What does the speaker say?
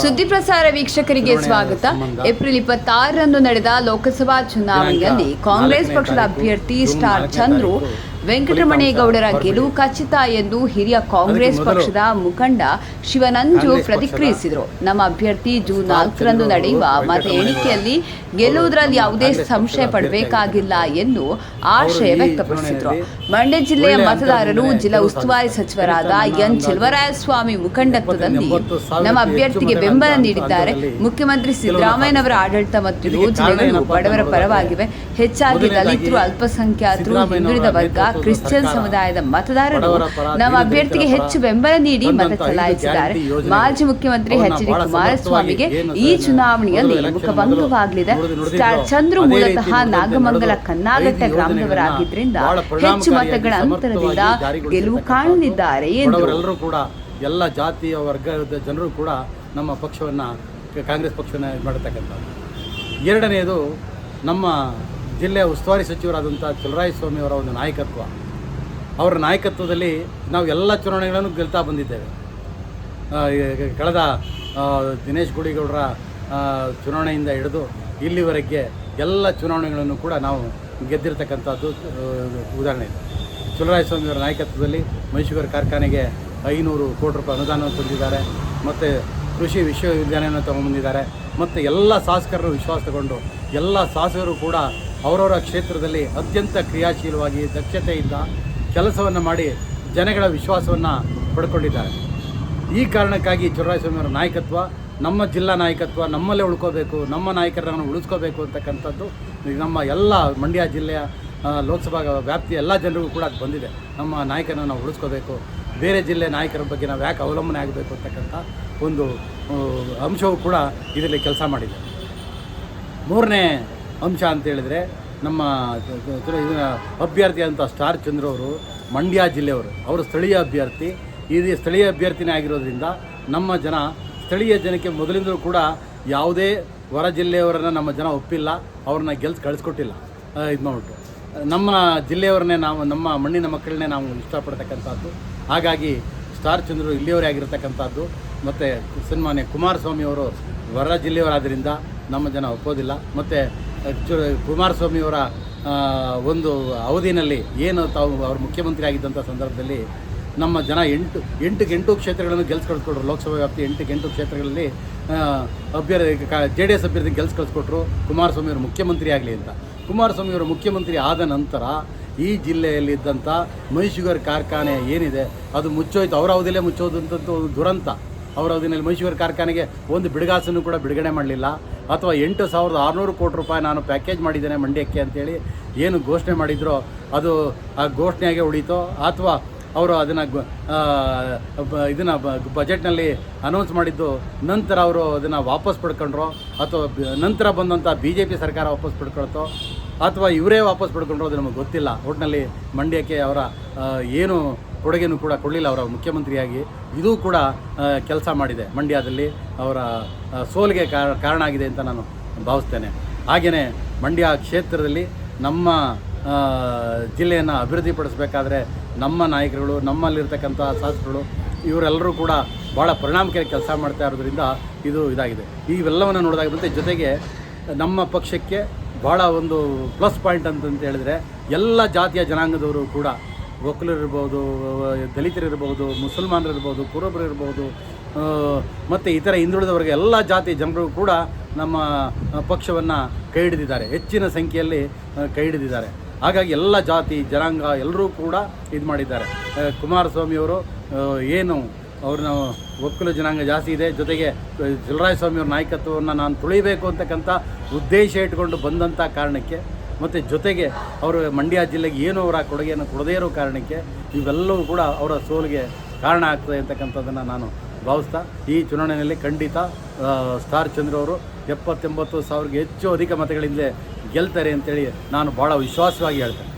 ಸುದ್ದಿ ಪ್ರಸಾರ ವೀಕ್ಷಕರಿಗೆ ಸ್ವಾಗತ. ಏಪ್ರಿಲ್ 26ರಂದು ನಡೆದ ಲೋಕಸಭಾ ಚುನಾವಣೆಯಲ್ಲಿ ಕಾಂಗ್ರೆಸ್ ಪಕ್ಷದ ಅಭ್ಯರ್ಥಿ ಸ್ಟಾರ್ ಚಂದ್ರು ವೆಂಕಟರಮಣೇಗೌಡರ ಗೆಲುವು ಖಚಿತ ಎಂದು ಹಿರಿಯ ಕಾಂಗ್ರೆಸ್ ಪಕ್ಷದ ಮುಖಂಡ ಶಿವನಂಜು ಪ್ರತಿಕ್ರಿಯಿಸಿದರು. ನಮ್ಮ ಅಭ್ಯರ್ಥಿ ಜೂನ್ 4ರಂದು ನಡೆಯುವ ಮತ ಎಣಿಕೆಯಲ್ಲಿ ಗೆಲ್ಲುವುದರಲ್ಲಿ ಯಾವುದೇ ಸಂಶಯ ಪಡಬೇಕಾಗಿಲ್ಲ ಎಂದು ಆಶಯ ವ್ಯಕ್ತಪಡಿಸಿದರು. ಮಂಡ್ಯ ಜಿಲ್ಲೆಯ ಮತದಾರರು ಜಿಲ್ಲಾ ಉಸ್ತುವಾರಿ ಸಚಿವರಾದ ಎನ್ ಚೆಲುವರಾಯಸ್ವಾಮಿ ಮುಖಂಡತ್ವದಲ್ಲಿ ನಮ್ಮ ಅಭ್ಯರ್ಥಿಗೆ ಬೆಂಬಲ ನೀಡಿದ್ದಾರೆ. ಮುಖ್ಯಮಂತ್ರಿ ಸಿದ್ದರಾಮಯ್ಯನವರ ಆಡಳಿತ ಮತ್ತು ಯೋಜನೆಗಳು ಬಡವರ ಪರವಾಗಿವೆ. ಹೆಚ್ಚಾಗಿ ದಲಿತರು, ಅಲ್ಪಸಂಖ್ಯಾತರು, ಹಿಂದುಳಿದ ವರ್ಗ, ಕ್ರಿಶ್ಚಿಯನ್ ಸಮುದಾಯದ ಮತದಾರರು ನಮ್ಮ ಅಭ್ಯರ್ಥಿಗೆ ಹೆಚ್ಚು ಬೆಂಬಲ ನೀಡಿ ಮತ ಚಲಾಯಿಸಿದ್ದಾರೆ. ಮಾಜಿ ಮುಖ್ಯಮಂತ್ರಿ ಎಚ್ ಡಿ ಕುಮಾರಸ್ವಾಮಿಗೆ ಈ ಚುನಾವಣೆಯಲ್ಲಿ ಮುಖಭಂಗವಾಗಲಿದೆ. ಸ್ಟಾರ್ ಚಂದ್ರು ಮೂಲತಃ ನಾಗಮಂಗಲ ಕನ್ನಾಘಟ್ಟ ಗ್ರಾಮದವರಾಗಿದ್ದರಿಂದ ಹೆಚ್ಚು ಮತಗಳ ಅಂತರದಿಂದ ಗೆಲುವು ಕಾಣಲಿದ್ದಾರೆ ಎಂದು ಕೂಡ ಎಲ್ಲ ಜಾತಿಯ ವರ್ಗದ ಜನರು ಕೂಡ ನಮ್ಮ ಪಕ್ಷವನ್ನು ಕಾಂಗ್ರೆಸ್ ಪಕ್ಷವನ್ನು ಮಾಡತಕ್ಕಂಥದ್ದು. ಎರಡನೆಯದು, ನಮ್ಮ ಜಿಲ್ಲೆಯ ಉಸ್ತುವಾರಿ ಸಚಿವರಾದಂಥ ಚೆಲುವರಾಯಸ್ವಾಮಿ ಅವರ ಒಂದು ನಾಯಕತ್ವ, ಅವರ ನಾಯಕತ್ವದಲ್ಲಿ ನಾವು ಎಲ್ಲ ಚುನಾವಣೆಗಳನ್ನು ಗೆಲ್ತಾ ಬಂದಿದ್ದೇವೆ. ಕಳೆದ ದಿನೇಶ್ ಗುಡಿಗೌಡರ ಚುನಾವಣೆಯಿಂದ ಹಿಡಿದು ಇಲ್ಲಿವರೆಗೆ ಎಲ್ಲ ಚುನಾವಣೆಗಳನ್ನು ಕೂಡ ನಾವು ಗೆದ್ದಿರ್ತಕ್ಕಂಥದ್ದು ಉದಾಹರಣೆ ಇದೆ. ಚೆಲುವರಾಯಸ್ವಾಮಿ ಅವರ ನಾಯಕತ್ವದಲ್ಲಿ ಮೈಸೂರು ಕಾರ್ಖಾನೆಗೆ 500 ಕೋಟಿ ರೂಪಾಯಿ ಅನುದಾನವನ್ನು ತಂದಿದ್ದಾರೆ. ಮತ್ತು ಕೃಷಿ ವಿಶ್ವವಿದ್ಯಾಲಯವನ್ನು ತಗೊಂಡ್ಬಂದಿದ್ದಾರೆ. ಮತ್ತು ಎಲ್ಲ ಶಾಸಕರನ್ನು ವಿಶ್ವಾಸ ತಗೊಂಡು ಎಲ್ಲ ಶಾಸಕರು ಕೂಡ ಅವರವರ ಕ್ಷೇತ್ರದಲ್ಲಿ ಅತ್ಯಂತ ಕ್ರಿಯಾಶೀಲವಾಗಿ ದಕ್ಷತೆಯಿಂದ ಕೆಲಸವನ್ನು ಮಾಡಿ ಜನಗಳ ವಿಶ್ವಾಸವನ್ನು ಪಡ್ಕೊಂಡಿದ್ದಾರೆ. ಈ ಕಾರಣಕ್ಕಾಗಿ ಚೆಲುವರಾಯಸ್ವಾಮಿ ಅವರ ನಾಯಕತ್ವ, ನಮ್ಮ ಜಿಲ್ಲಾ ನಾಯಕತ್ವ ನಮ್ಮಲ್ಲೇ ಉಳ್ಕೋಬೇಕು, ನಮ್ಮ ನಾಯಕರನ್ನು ಉಳಿಸ್ಕೋಬೇಕು ಅಂತಕ್ಕಂಥದ್ದು ನಮ್ಮ ಎಲ್ಲ ಮಂಡ್ಯ ಜಿಲ್ಲೆಯ ಲೋಕಸಭಾ ವ್ಯಾಪ್ತಿಯ ಎಲ್ಲ ಜನರಿಗೂ ಕೂಡ ಅದು ಬಂದಿದೆ. ನಮ್ಮ ನಾಯಕರನ್ನು ನಾವು ಉಳಿಸ್ಕೋಬೇಕು, ಬೇರೆ ಜಿಲ್ಲೆ ನಾಯಕರ ಬಗ್ಗೆ ನಾವು ಯಾಕೆ ಅವಲಂಬನೆ ಆಗಬೇಕು ಅಂತಕ್ಕಂಥ ಒಂದು ಅಂಶವು ಕೂಡ ಇದರಲ್ಲಿ ಕೆಲಸ ಮಾಡಿದೆ. ಮೂರನೇ ಅಂಶ ಅಂತ ಹೇಳಿದರೆ, ನಮ್ಮ ಅಭ್ಯರ್ಥಿ ಅಂತ ಸ್ಟಾರ್ ಚಂದ್ರು ಅವರು ಮಂಡ್ಯ ಜಿಲ್ಲೆಯವರು, ಅವರು ಸ್ಥಳೀಯ ಅಭ್ಯರ್ಥಿ. ಈ ಸ್ಥಳೀಯ ಅಭ್ಯರ್ಥಿನೇ ಆಗಿರೋದ್ರಿಂದ ನಮ್ಮ ಜನ, ಸ್ಥಳೀಯ ಜನಕ್ಕೆ ಮೊದಲಿಂದಲೂ ಕೂಡ ಯಾವುದೇ ಹೊರ ಜಿಲ್ಲೆಯವರನ್ನು ನಮ್ಮ ಜನ ಒಪ್ಪಿಲ್ಲ, ಅವ್ರನ್ನ ಕಳಿಸ್ಕೊಟ್ಟಿಲ್ಲ. ಇದು ಮಾಡಿಬಿಟ್ಟು ನಮ್ಮ ಜಿಲ್ಲೆಯವರನ್ನೇ ನಾವು, ನಮ್ಮ ಮಣ್ಣಿನ ಮಕ್ಕಳನ್ನೇ ನಾವು ಇಷ್ಟಪಡ್ತಕ್ಕಂಥದ್ದು. ಹಾಗಾಗಿ ಸ್ಟಾರ್ ಚಂದ್ರು ಇಲ್ಲಿಯವರೇ ಆಗಿರತಕ್ಕಂಥದ್ದು. ಮತ್ತು ಸನ್ಮಾನ್ಯ ಕುಮಾರಸ್ವಾಮಿ ಅವರು ಹೊರ ಜಿಲ್ಲೆಯವರಾದ್ದರಿಂದ ನಮ್ಮ ಜನ ಒಪ್ಪೋದಿಲ್ಲ. ಮತ್ತು ಕುಮಾರಸ್ವಾಮಿಯವರ ಒಂದು ಅವಧಿನಲ್ಲಿ ಏನು ತಾವು ಅವರು ಮುಖ್ಯಮಂತ್ರಿ ಆಗಿದ್ದಂಥ ಸಂದರ್ಭದಲ್ಲಿ ನಮ್ಮ ಜನ 8 ಕ್ಷೇತ್ರಗಳನ್ನು ಕಳಿಸ್ಕೊಟ್ರು. ಲೋಕಸಭಾ ವ್ಯಾಪ್ತಿ 8 ಕ್ಷೇತ್ರಗಳಲ್ಲಿ JDS ಅಭ್ಯರ್ಥಿ ಕಳಿಸ್ಕೊಟ್ರು, ಕುಮಾರಸ್ವಾಮಿಯವರು ಮುಖ್ಯಮಂತ್ರಿ ಆಗಲಿ ಅಂತ. ಕುಮಾರಸ್ವಾಮಿಯವರು ಮುಖ್ಯಮಂತ್ರಿ ಆದ ನಂತರ ಈ ಜಿಲ್ಲೆಯಲ್ಲಿದ್ದಂಥ ಮೈಸೂರು ಕಾರ್ಖಾನೆ ಏನಿದೆ ಅದು ಮುಚ್ಚೋಯ್ತು. ಅವರ ಅವಧಿಯಲ್ಲೇ ಮುಚ್ಚೋದಂಥದ್ದು ದುರಂತ. ಅವರ ಅವಧಿಯಲ್ಲಿ ಮೈಸೂರು ಕಾರ್ಖಾನೆಗೆ ಒಂದು ಬಿಡುಗಾಸನ್ನು ಕೂಡ ಬಿಡುಗಡೆ ಮಾಡಲಿಲ್ಲ. ಅಥವಾ 8,600 ಕೋಟಿ ರೂಪಾಯಿ ನಾನು ಪ್ಯಾಕೇಜ್ ಮಾಡಿದ್ದೇನೆ ಮಂಡ್ಯಕ್ಕೆ ಅಂತೇಳಿ ಏನು ಘೋಷಣೆ ಮಾಡಿದ್ರೋ ಅದು ಆ ಘೋಷಣೆಯಾಗೆ ಉಳೀತೋ, ಅಥವಾ ಅವರು ಇದನ್ನು ಬಜೆಟ್ನಲ್ಲಿ ಅನೌನ್ಸ್ ಮಾಡಿದ್ದು ನಂತರ ಅವರು ಅದನ್ನು ವಾಪಸ್ ಪಡ್ಕೊಂಡ್ರೋ, ಅಥವಾ ನಂತರ ಬಂದಂಥ BJP ಸರ್ಕಾರ ವಾಪಸ್ ಪಡ್ಕೊಳ್ತೋ, ಅಥವಾ ಇವರೇ ವಾಪಸ್ ಪಡ್ಕೊಂಡ್ರೋ ಅದು ನಮಗೆ ಗೊತ್ತಿಲ್ಲ. ಒಟ್ಟಿನಲ್ಲಿ ಮಂಡ್ಯಕ್ಕೆ ಅವರ ಏನು ಕೊಡುಗೆನೂ ಕೂಡ ಕೊಡಲಿಲ್ಲ ಅವರ ಮುಖ್ಯಮಂತ್ರಿಯಾಗಿ. ಇದೂ ಕೂಡ ಕೆಲಸ ಮಾಡಿದೆ, ಮಂಡ್ಯದಲ್ಲಿ ಅವರ ಸೋಲಿಗೆ ಕಾರಣ ಆಗಿದೆ ಅಂತ ನಾನು ಭಾವಿಸ್ತೇನೆ. ಹಾಗೆಯೇ ಮಂಡ್ಯ ಕ್ಷೇತ್ರದಲ್ಲಿ ನಮ್ಮ ಜಿಲ್ಲೆಯನ್ನು ಅಭಿವೃದ್ಧಿಪಡಿಸಬೇಕಾದ್ರೆ ನಮ್ಮ ನಾಯಕರುಗಳು, ನಮ್ಮಲ್ಲಿರ್ತಕ್ಕಂಥ ಶಾಸಕರು ಇವರೆಲ್ಲರೂ ಕೂಡ ಭಾಳ ಪರಿಣಾಮಕಾರಿ ಕೆಲಸ ಮಾಡ್ತಾ ಇರೋದ್ರಿಂದ ಇದಾಗಿದೆ. ಇವೆಲ್ಲವನ್ನು ನೋಡಿದಾಗ ಮತ್ತು ಜೊತೆಗೆ ನಮ್ಮ ಪಕ್ಷಕ್ಕೆ ಭಾಳ ಒಂದು ಪ್ಲಸ್ ಪಾಯಿಂಟ್ ಅಂತ ಹೇಳಿದರೆ, ಎಲ್ಲ ಜಾತಿಯ ಜನಾಂಗದವರು ಕೂಡ, ಒಕ್ಕಲರಿರ್ಬೋದು, ದಲಿತರಿರ್ಬೋದು, ಮುಸಲ್ಮಾನರಿರ್ಬೋದು, ಕುರುಬರಿರ್ಬೋದು, ಮತ್ತು ಇತರ ಹಿಂದುಳಿದ ವರ್ಗ ಎಲ್ಲ ಜಾತಿ ಜನರು ಕೂಡ ನಮ್ಮ ಪಕ್ಷವನ್ನು ಕೈ ಹಿಡಿದಿದ್ದಾರೆ, ಹೆಚ್ಚಿನ ಸಂಖ್ಯೆಯಲ್ಲಿ ಕೈ ಹಿಡಿದಿದ್ದಾರೆ. ಹಾಗಾಗಿ ಎಲ್ಲ ಜಾತಿ ಜನಾಂಗ ಎಲ್ಲರೂ ಕೂಡ ಇದು ಮಾಡಿದ್ದಾರೆ. ಕುಮಾರಸ್ವಾಮಿಯವರು ಏನು ಅವ್ರನ್ನ ಒಕ್ಕಲು ಜನಾಂಗ ಜಾಸ್ತಿ ಇದೆ, ಜೊತೆಗೆ ಚೆಲುವರಾಯಸ್ವಾಮಿಯವ್ರ ನಾಯಕತ್ವವನ್ನು ನಾನು ತುಳಿಬೇಕು ಅಂತಕ್ಕಂಥ ಉದ್ದೇಶ ಇಟ್ಕೊಂಡು ಬಂದಂಥ ಕಾರಣಕ್ಕೆ, ಮತ್ತು ಜೊತೆಗೆ ಅವರು ಮಂಡ್ಯ ಜಿಲ್ಲೆಗೆ ಏನು ಅವರ ಕೊಡುಗೆಯನ್ನು ಕೊಡದೇ ಇರೋ ಕಾರಣಕ್ಕೆ ಇವೆಲ್ಲವೂ ಕೂಡ ಅವರ ಸೋಲಿಗೆ ಕಾರಣ ಆಗ್ತದೆ ಅಂತಕ್ಕಂಥದ್ದನ್ನು ನಾನು ಭಾವಿಸ್ತಾ, ಈ ಚುನಾವಣೆಯಲ್ಲಿ ಖಂಡಿತ ಸ್ಟಾರ್ ಚಂದ್ರು ಅವರು 70-80 ಸಾವಿರಕ್ಕೆ ಹೆಚ್ಚು ಅಧಿಕ ಮತಗಳಿಂದಲೇ ಗೆಲ್ತಾರೆ ಅಂತೇಳಿ ನಾನು ಭಾಳ ವಿಶ್ವಾಸವಾಗಿ ಹೇಳ್ತೇನೆ.